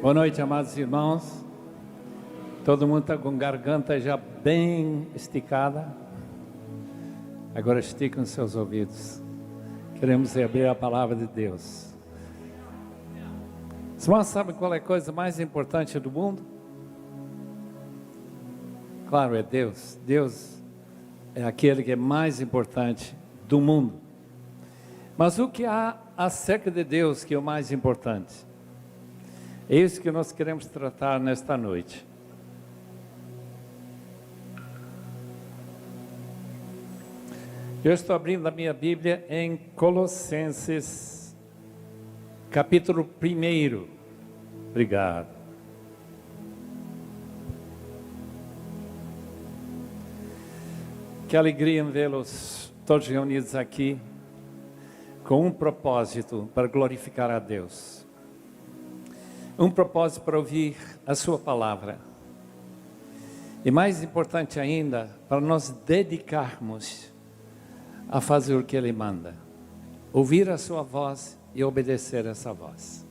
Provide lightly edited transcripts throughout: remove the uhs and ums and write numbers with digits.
Boa noite, amados irmãos. Todo mundo está com garganta já bem esticada. Agora esticam seus ouvidos. Queremos abrir a palavra de Deus. Os irmãos sabem qual é a coisa mais importante do mundo? Claro, é Deus. Deus é aquele que é mais importante do mundo. Mas o que há acerca de Deus que é o mais importante? É isso que nós queremos tratar nesta noite. Eu estou abrindo a minha Bíblia em Colossenses, capítulo 1. Obrigado. Que alegria em vê-los todos reunidos aqui, com um propósito para glorificar a Deus. Um propósito para ouvir a sua palavra. E mais importante ainda, para nós dedicarmos a fazer o que Ele manda. Ouvir a sua voz e obedecer a essa voz.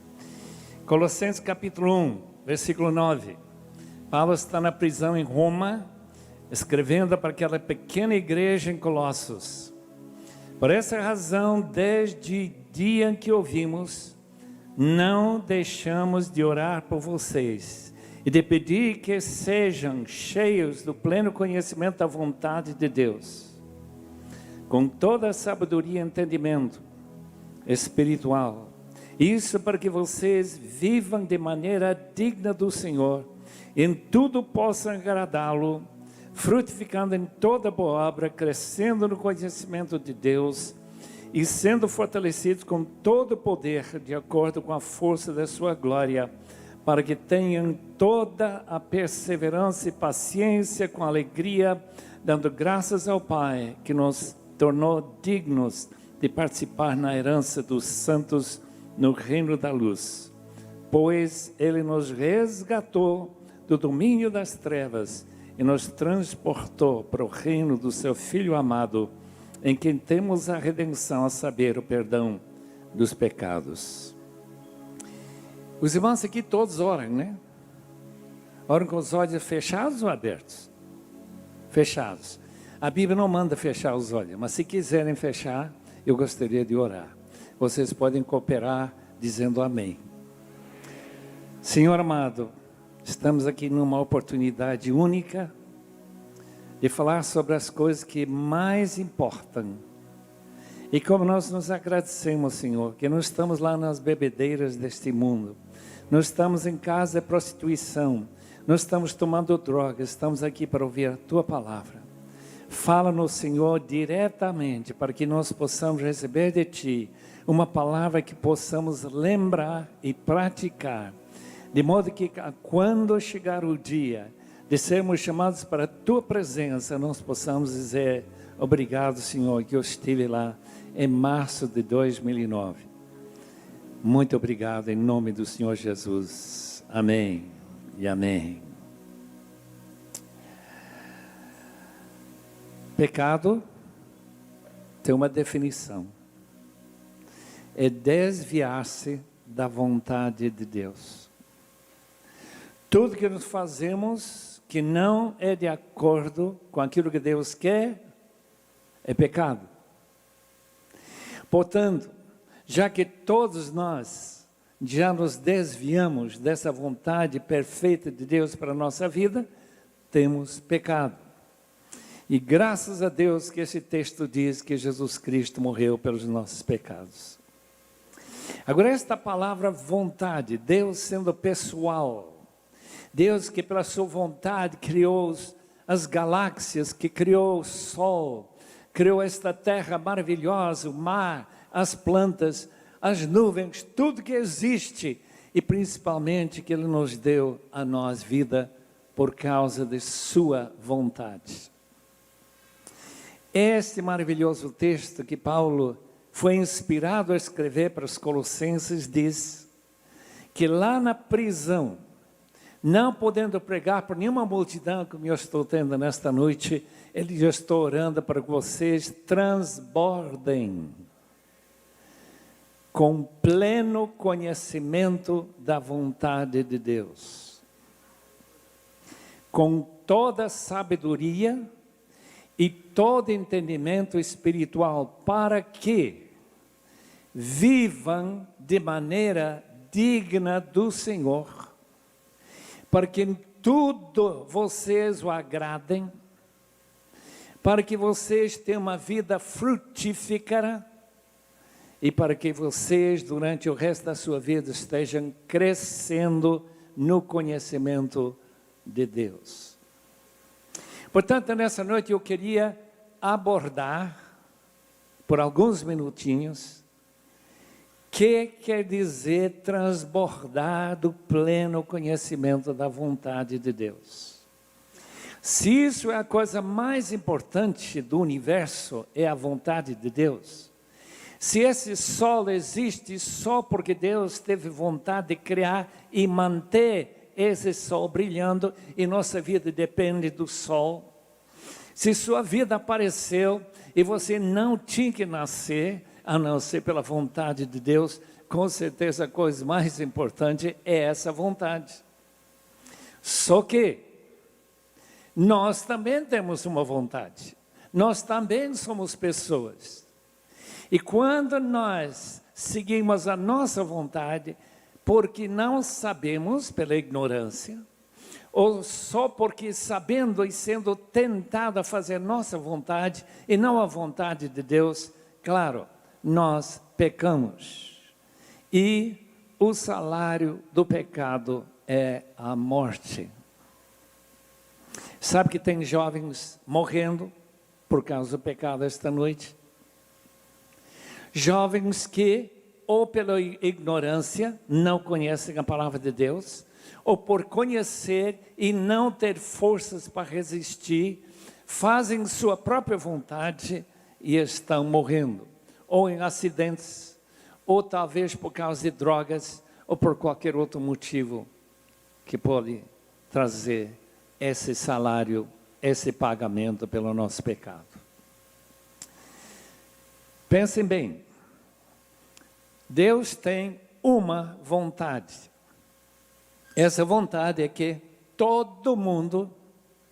Colossenses capítulo 1, versículo 9. Paulo está na prisão em Roma, escrevendo para aquela pequena igreja em Colossos. Por essa razão, desde o dia em que ouvimos, não deixamos de orar por vocês e de pedir que sejam cheios do pleno conhecimento da vontade de Deus, com toda a sabedoria e entendimento espiritual. Isso para que vocês vivam de maneira digna do Senhor, em tudo possam agradá-lo, frutificando em toda boa obra, crescendo no conhecimento de Deus e sendo fortalecidos com todo o poder, de acordo com a força da sua glória, para que tenham toda a perseverança e paciência com alegria, dando graças ao Pai, que nos tornou dignos de participar na herança dos santos no reino da luz. Pois Ele nos resgatou do domínio das trevas e nos transportou para o reino do seu Filho amado, em quem temos a redenção, a saber, o perdão dos pecados. Os irmãos aqui todos oram, né? Oram com os olhos fechados ou abertos? Fechados. A Bíblia não manda fechar os olhos, mas se quiserem fechar, eu gostaria de orar. Vocês podem cooperar dizendo amém. Senhor amado, estamos aqui numa oportunidade única de falar sobre as coisas que mais importam. E como nós nos agradecemos, Senhor, que não estamos lá nas bebedeiras deste mundo, não estamos em casa de prostituição, não estamos tomando drogas, estamos aqui para ouvir a Tua palavra. Fala-nos, Senhor, diretamente, para que nós possamos receber de Ti uma palavra que possamos lembrar e praticar, de modo que quando chegar o dia de sermos chamados para a Tua presença, nós possamos dizer: obrigado, Senhor, que eu estive lá em março de 2009. Muito obrigado, em nome do Senhor Jesus. Amém e amém. Pecado tem uma definição: é desviar-se da vontade de Deus. Tudo que nós fazemos que não é de acordo com aquilo que Deus quer, é pecado. Portanto, já que todos nós já nos desviamos dessa vontade perfeita de Deus para a nossa vida, temos pecado. E graças a Deus que esse texto diz que Jesus Cristo morreu pelos nossos pecados. Agora, esta palavra vontade, Deus sendo pessoal, Deus que pela sua vontade criou as galáxias, que criou o sol, criou esta terra maravilhosa, o mar, as plantas, as nuvens, tudo que existe, e principalmente que Ele nos deu a nós vida por causa de sua vontade. Este maravilhoso texto que Paulo foi inspirado a escrever para os Colossenses diz que lá na prisão, não podendo pregar por nenhuma multidão como eu estou tendo nesta noite, ele já está orando para que vocês transbordem com pleno conhecimento da vontade de Deus, com toda sabedoria e todo entendimento espiritual, para que vivam de maneira digna do Senhor, para que em tudo vocês o agradem, para que vocês tenham uma vida frutífera e para que vocês, durante o resto da sua vida, estejam crescendo no conhecimento de Deus. Portanto, nessa noite eu queria abordar, por alguns minutinhos, que quer dizer transbordar do pleno conhecimento da vontade de Deus. Se isso é a coisa mais importante do universo, é a vontade de Deus. Se esse sol existe só porque Deus teve vontade de criar e manter esse sol brilhando, e nossa vida depende do sol. Se sua vida apareceu e você não tinha que nascer, a não ser pela vontade de Deus, com certeza a coisa mais importante é essa vontade. Só que nós também temos uma vontade, nós também somos pessoas. E quando nós seguimos a nossa vontade, porque não sabemos, pela ignorância, ou só porque sabendo e sendo tentado a fazer nossa vontade e não a vontade de Deus, claro, nós pecamos. E o salário do pecado é a morte. Sabe que tem jovens morrendo por causa do pecado esta noite? Jovens que, ou pela ignorância, não conhecem a palavra de Deus, ou por conhecer e não ter forças para resistir, fazem sua própria vontade e estão morrendo. Ou em acidentes, ou talvez por causa de drogas, ou por qualquer outro motivo que pode trazer esse salário, esse pagamento pelo nosso pecado. Pensem bem, Deus tem uma vontade. Essa vontade é que todo mundo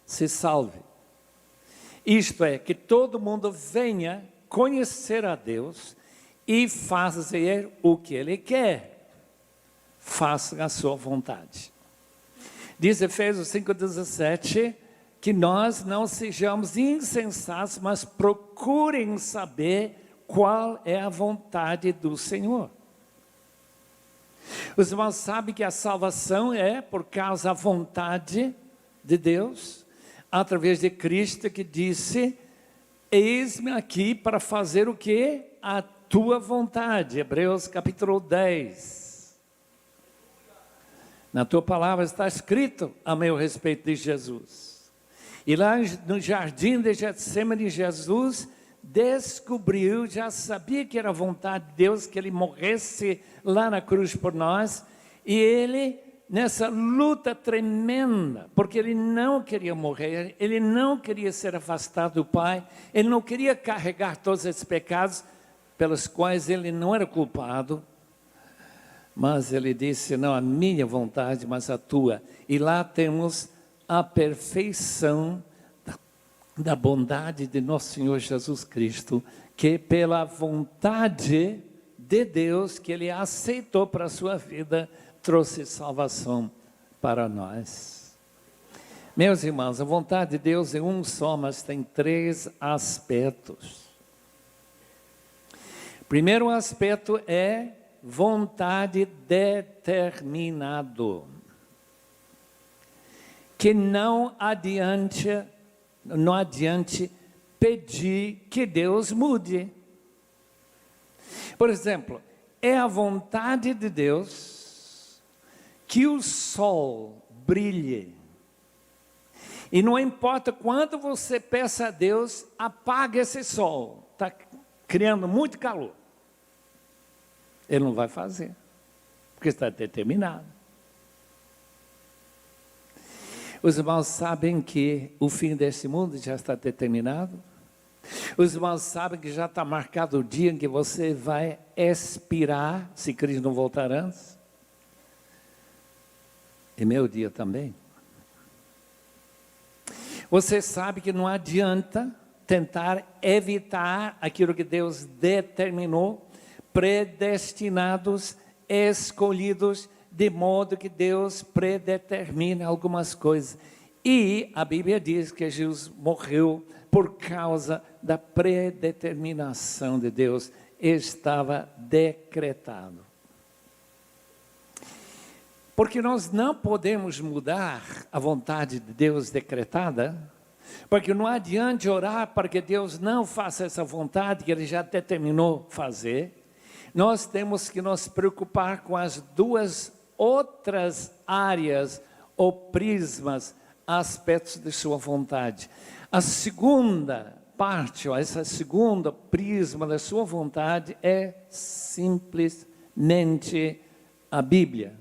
se salve. Isto é, que todo mundo venha conhecer a Deus e fazer o que Ele quer. Faça a sua vontade. Diz Efésios 5,17, que nós não sejamos insensatos, mas procurem saber qual é a vontade do Senhor. Os irmãos sabem que a salvação é por causa da vontade de Deus, através de Cristo, que disse: eis-me aqui para fazer o que? A tua vontade. Hebreus capítulo 10. Na tua palavra está escrito a meu respeito de Jesus. E lá no jardim de Getsemane, Jesus descobriu, já sabia que era a vontade de Deus, que Ele morresse lá na cruz por nós. E Ele, nessa luta tremenda, porque Ele não queria morrer, Ele não queria ser afastado do Pai, Ele não queria carregar todos esses pecados pelos quais Ele não era culpado. Mas Ele disse: não a minha vontade, mas a tua. E lá temos a perfeição da bondade de nosso Senhor Jesus Cristo, que pela vontade de Deus, que Ele aceitou para a sua vida, trouxe salvação para nós. Meus irmãos, a vontade de Deus é um só, mas tem três aspectos. O primeiro aspecto é vontade determinado, que não adiante pedir que Deus mude. Por exemplo, é a vontade de Deus que o sol brilhe. E não importa quanto você peça a Deus, apague esse sol. Está criando muito calor. Ele não vai fazer, porque está determinado. Os irmãos sabem que o fim desse mundo já está determinado? Os irmãos sabem que já está marcado o dia em que você vai expirar, se Cristo não voltar antes. E meu dia também. Você sabe que não adianta tentar evitar aquilo que Deus determinou, predestinados, escolhidos, de modo que Deus predetermina algumas coisas. E a Bíblia diz que Jesus morreu por causa da predeterminação de Deus, estava decretado. Porque nós não podemos mudar a vontade de Deus decretada, porque não adianta orar para que Deus não faça essa vontade que Ele já determinou fazer. Nós temos que nos preocupar com as duas outras áreas ou prismas, aspectos de sua vontade. A segunda parte, essa segunda prisma da sua vontade é simplesmente a Bíblia.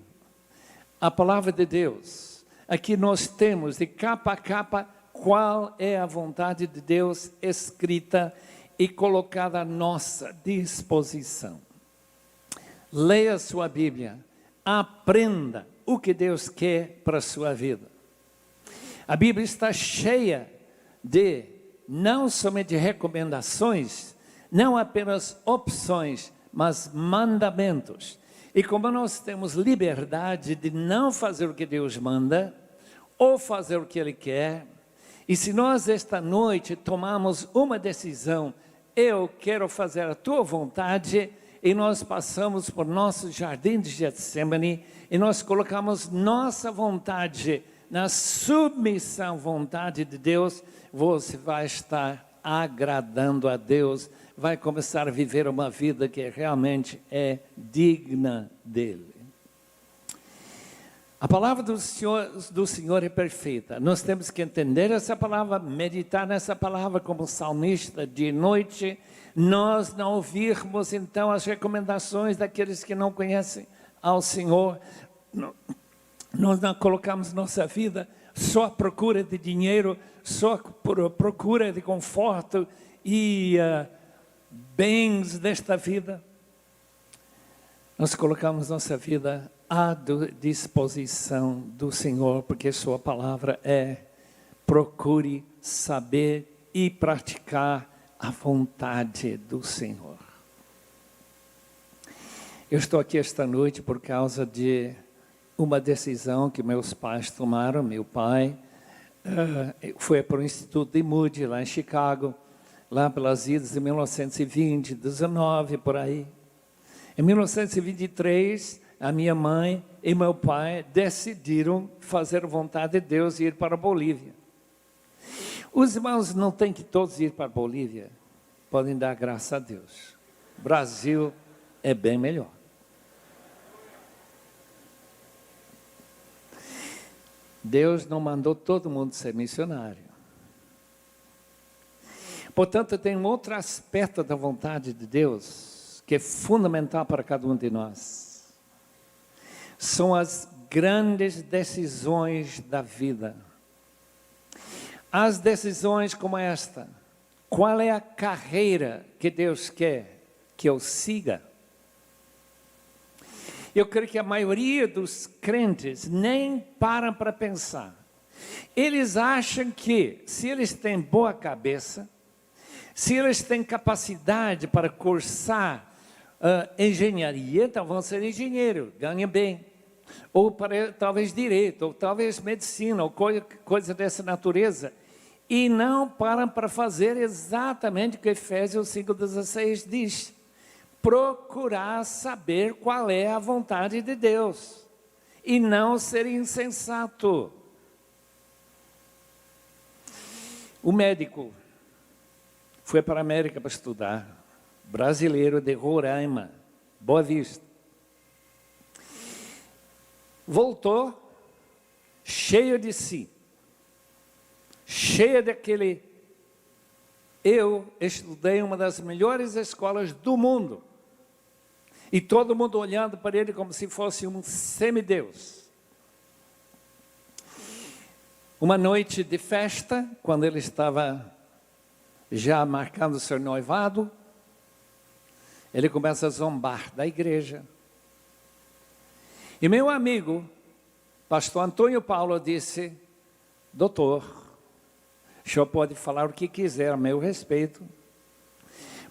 A palavra de Deus. Aqui nós temos de capa a capa qual é a vontade de Deus escrita e colocada à nossa disposição. Leia a sua Bíblia, aprenda o que Deus quer para a sua vida. A Bíblia está cheia de não somente recomendações, não apenas opções, mas mandamentos. E como nós temos liberdade de não fazer o que Deus manda, ou fazer o que Ele quer, e se nós esta noite tomarmos uma decisão, eu quero fazer a tua vontade, e nós passamos por nosso jardim de Getsemane, e nós colocamos nossa vontade na submissão à vontade de Deus, você vai estar agradando a Deus, vai começar a viver uma vida que realmente é digna dEle. A palavra do Senhor é perfeita. Nós temos que entender essa palavra, meditar nessa palavra como salmista de noite. Nós não ouvirmos então as recomendações daqueles que não conhecem ao Senhor. Nós não colocamos nossa vida só à procura de dinheiro, só à procura de conforto e bens desta vida. Nós colocamos nossa vida à disposição do Senhor, porque sua palavra é: procure saber e praticar a vontade do Senhor. Eu estou aqui esta noite por causa de uma decisão que meus pais tomaram. Meu pai foi para o Instituto de Moody, lá em Chicago, lá pelas idas de 1920, 19, por aí. Em 1923, a minha mãe e meu pai decidiram fazer a vontade de Deus e ir para a Bolívia. Os irmãos não têm que todos ir para a Bolívia, podem dar graças a Deus. O Brasil é bem melhor. Deus não mandou todo mundo ser missionário. Portanto, tem um outro aspecto da vontade de Deus que é fundamental para cada um de nós. São as grandes decisões da vida. As decisões como esta: qual é a carreira que Deus quer que eu siga? Eu creio que a maioria dos crentes nem param para pensar. Eles acham que, se eles têm boa cabeça, se eles têm capacidade para cursar engenharia, então vão ser engenheiro, ganham bem. Ou para, talvez direito, ou talvez medicina, ou coisa dessa natureza. E não param para fazer exatamente o que Efésios 5,16 diz: procurar saber qual é a vontade de Deus, e não ser insensato. O médico foi para a América para estudar, brasileiro de Roraima, Boa Vista. Voltou cheio de si, cheio daquele: eu estudei em uma das melhores escolas do mundo, e todo mundo olhando para ele como se fosse um semideus. Uma noite de festa, quando ele estava já marcando seu noivado, ele começa a zombar da igreja. E meu amigo, pastor Antônio Paulo, disse: doutor, o senhor pode falar o que quiser a meu respeito,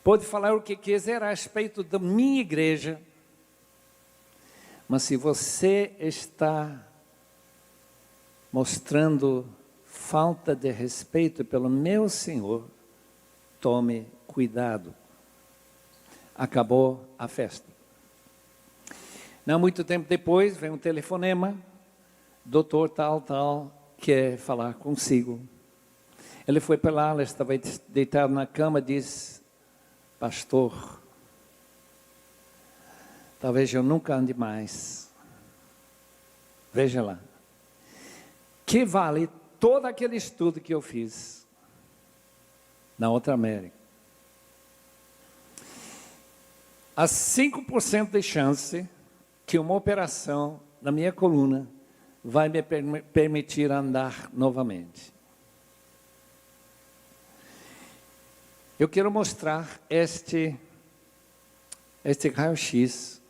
pode falar o que quiser a respeito da minha igreja, mas se você está mostrando falta de respeito pelo meu Senhor, tome cuidado. Acabou a festa. Não muito tempo depois, vem um telefonema, doutor tal, quer falar consigo. Ele foi para lá, ela estava deitado na cama, diz: pastor, talvez eu nunca ande mais. Veja lá. Que vale todo aquele estudo que eu fiz na outra América. Há 5% de chance que uma operação na minha coluna vai me permitir andar novamente. Eu quero mostrar este raio-x.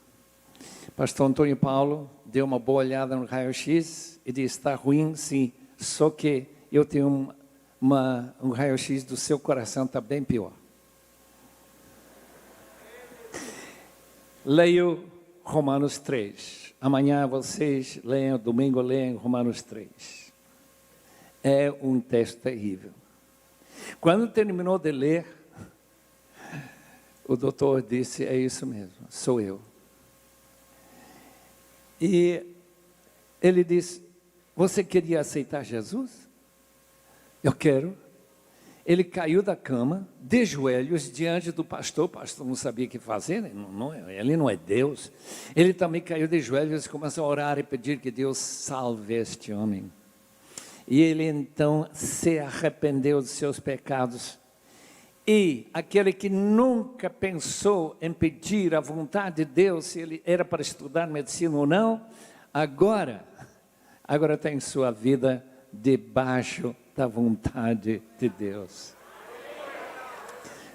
Pastor Antônio Paulo deu uma boa olhada no raio-x e disse: está ruim, sim, só que eu tenho um raio-x do seu coração, está bem pior. Leio Romanos 3. Amanhã vocês leiam, domingo leiam Romanos 3. É um texto terrível. Quando terminou de ler, o doutor disse: é isso mesmo, sou eu. E ele disse: você queria aceitar Jesus? Eu quero. Ele caiu da cama, de joelhos, diante do pastor. O pastor não sabia o que fazer, ele não é Deus. Ele também caiu de joelhos e começou a orar e pedir que Deus salve este homem. E ele então se arrependeu dos seus pecados. E aquele que nunca pensou em pedir a vontade de Deus, se ele era para estudar medicina ou não, agora tem sua vida debaixo da vontade de Deus.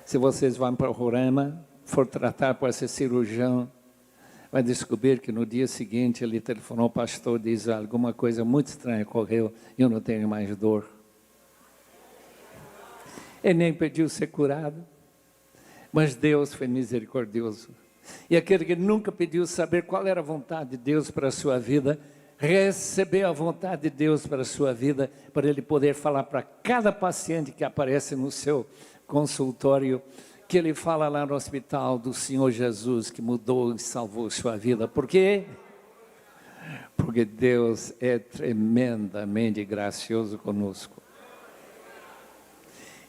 Se vocês vão para o Roraima, for tratar por esse cirurgião, vai descobrir que no dia seguinte ele telefonou ao pastor e diz: alguma coisa muito estranha ocorreu, eu não tenho mais dor. Ele nem pediu ser curado, mas Deus foi misericordioso. E aquele que nunca pediu saber qual era a vontade de Deus para a sua vida, recebeu a vontade de Deus para a sua vida, para ele poder falar para cada paciente que aparece no seu consultório, que ele fala lá no hospital do Senhor Jesus, que mudou e salvou sua vida. Por quê? Porque Deus é tremendamente gracioso conosco.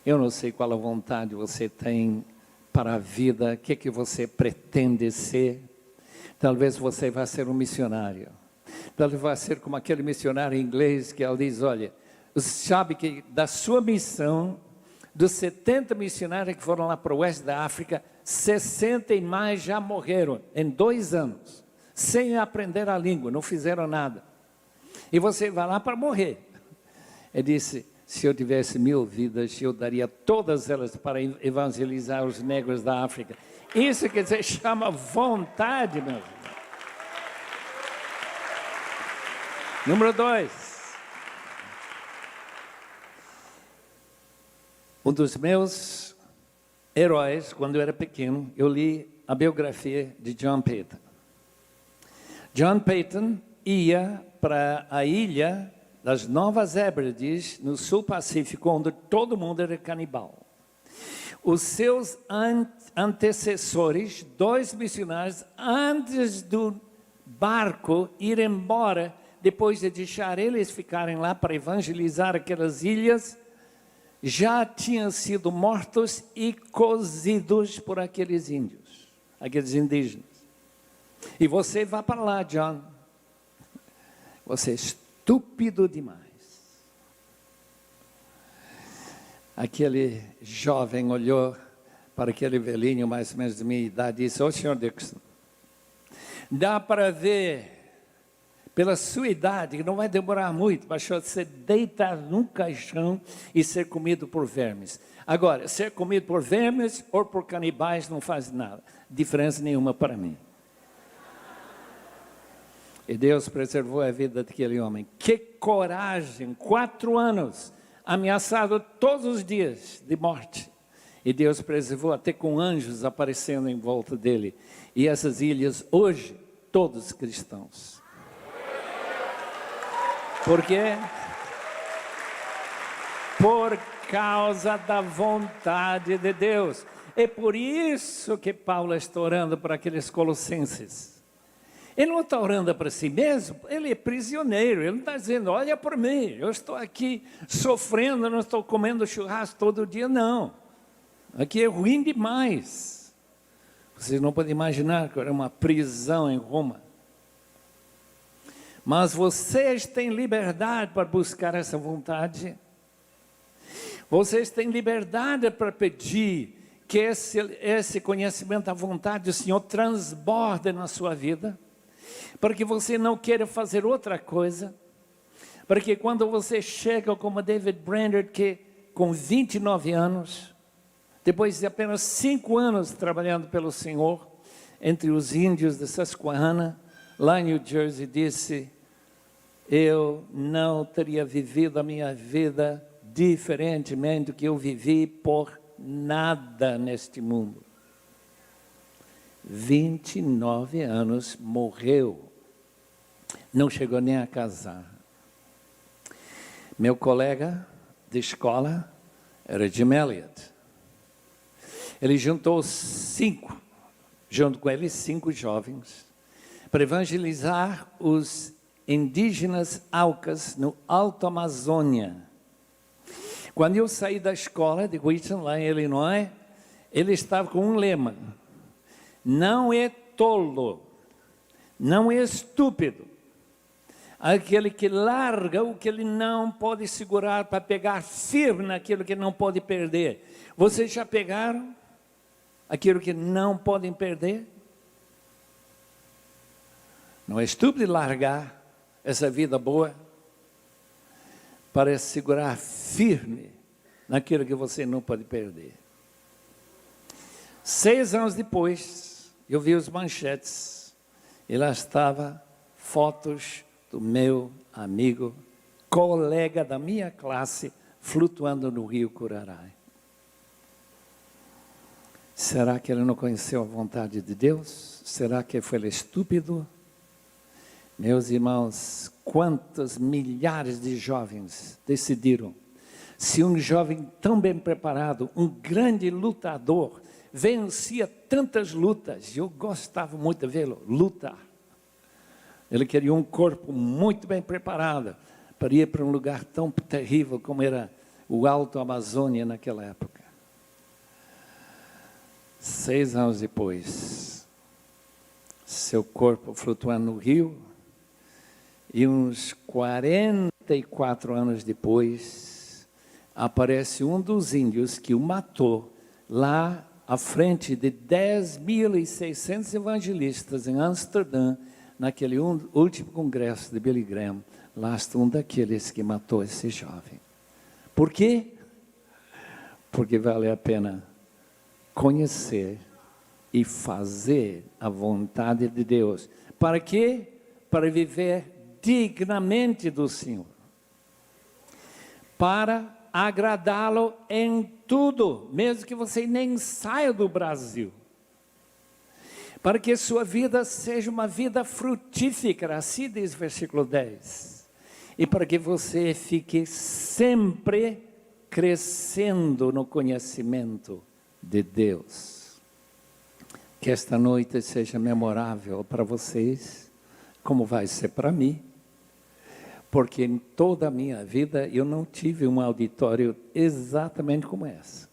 Eu não sei qual a vontade você tem para a vida, o que você pretende ser. Talvez você vá ser um missionário. Talvez vá ser como aquele missionário inglês que ele diz: olha, você sabe que da sua missão, dos 70 missionários que foram lá para o oeste da África, 60 e mais já morreram em 2 anos, sem aprender a língua, não fizeram nada. E você vai lá para morrer. Ele disse: se eu tivesse 1000 vidas, eu daria todas elas para evangelizar os negros da África. Isso quer dizer, chama vontade, meu filho. Número 2. Um dos meus heróis, quando eu era pequeno, eu li a biografia de John Peyton. John Peyton ia para a ilha das Novas Hébrides, no sul Pacífico, onde todo mundo era canibal. Os seus antecessores, 2 missionários, antes do barco ir embora, depois de deixar eles ficarem lá para evangelizar aquelas ilhas, já tinham sido mortos e cozidos por aqueles índios, aqueles indígenas. E você vai para lá, John. Você é estúpido demais. Aquele jovem olhou para aquele velhinho, mais ou menos de minha idade, e disse: ô senhor Dixon, dá para ver pela sua idade, não vai demorar muito para você deitar num caixão e ser comido por vermes. Agora, ser comido por vermes ou por canibais não faz nada, diferença nenhuma para mim. E Deus preservou a vida daquele homem. Que coragem! 4 anos, ameaçado todos os dias de morte. E Deus preservou até com anjos aparecendo em volta dele. E essas ilhas, hoje, todos cristãos. Por quê? Por causa da vontade de Deus. É por isso que Paulo está orando para aqueles colossenses. Ele não está orando para si mesmo, ele é prisioneiro, ele não está dizendo, olha por mim, eu estou aqui sofrendo, não estou comendo churrasco todo dia, não. Aqui é ruim demais. Vocês não podem imaginar que era uma prisão em Roma. Mas vocês têm liberdade para buscar essa vontade. Vocês têm liberdade para pedir que esse conhecimento da vontade do Senhor transborde na sua vida. Para que você não queira fazer outra coisa. Para que quando você chega como David Brainerd, que com 29 anos, depois de apenas 5 anos trabalhando pelo Senhor, entre os índios de Susquehanna, lá em New Jersey, disse, eu não teria vivido a minha vida diferentemente do que eu vivi por nada neste mundo. 29 anos, morreu, não chegou nem a casar. Meu colega de escola era Jim Elliot. Ele juntou 5 jovens, para evangelizar os indígenas Aucas no Alto Amazônia. Quando eu saí da escola de Wheaton, lá em Illinois, ele estava com um lema, não é tolo, não é estúpido, aquele que larga o que ele não pode segurar para pegar firme naquilo que não pode perder. Vocês já pegaram aquilo que não podem perder? Não é estúpido largar essa vida boa para segurar firme naquilo que você não pode perder. 6 anos depois, eu vi os manchetes e lá estava fotos do meu amigo, colega da minha classe, flutuando no rio Curaray. Será que ele não conheceu a vontade de Deus? Será que foi estúpido? Meus irmãos, quantos milhares de jovens decidiram, se um jovem tão bem preparado, um grande lutador, vencia tantas lutas, eu gostava muito de vê-lo lutar. Ele queria um corpo muito bem preparado para ir para um lugar tão terrível como era o Alto Amazônia naquela época. 6 anos depois, seu corpo flutuando no rio, e uns 44 anos depois, aparece um dos índios que o matou lá à frente de 10.600 evangelistas em Amsterdã, naquele último congresso de Billy Graham. Lá está um daqueles que matou esse jovem. Por quê? Porque vale a pena conhecer e fazer a vontade de Deus. Para quê? Para viver dignamente do Senhor, para agradá-lo em tudo, mesmo que você nem saia do Brasil, para que sua vida seja uma vida frutífera, assim diz o versículo 10, e para que você fique sempre crescendo no conhecimento de Deus. Que esta noite seja memorável para vocês, como vai ser para mim, porque em toda a minha vida eu não tive um auditório exatamente como esse.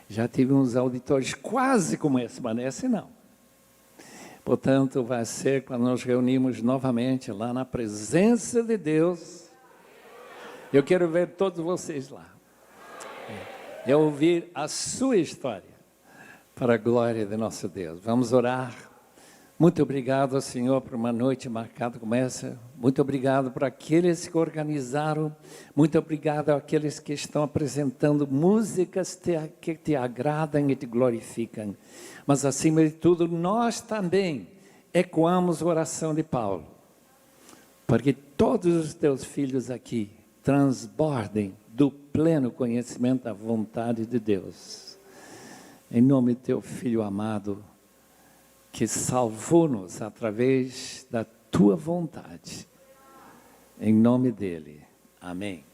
Já tive uns auditórios quase como esse, mas esse não. Portanto, vai ser quando nós reunimos novamente lá na presença de Deus. Eu quero ver todos vocês lá. E ouvir a sua história para a glória de nosso Deus. Vamos orar. Muito obrigado, Senhor, por uma noite marcada como essa. Muito obrigado por aqueles que organizaram. Muito obrigado àqueles que estão apresentando músicas que te agradam e te glorificam. Mas, acima de tudo, nós também ecoamos a oração de Paulo, para que todos os teus filhos aqui transbordem do pleno conhecimento da vontade de Deus. Em nome do teu Filho amado, que salvou-nos através da tua vontade. Em nome dele. Amém.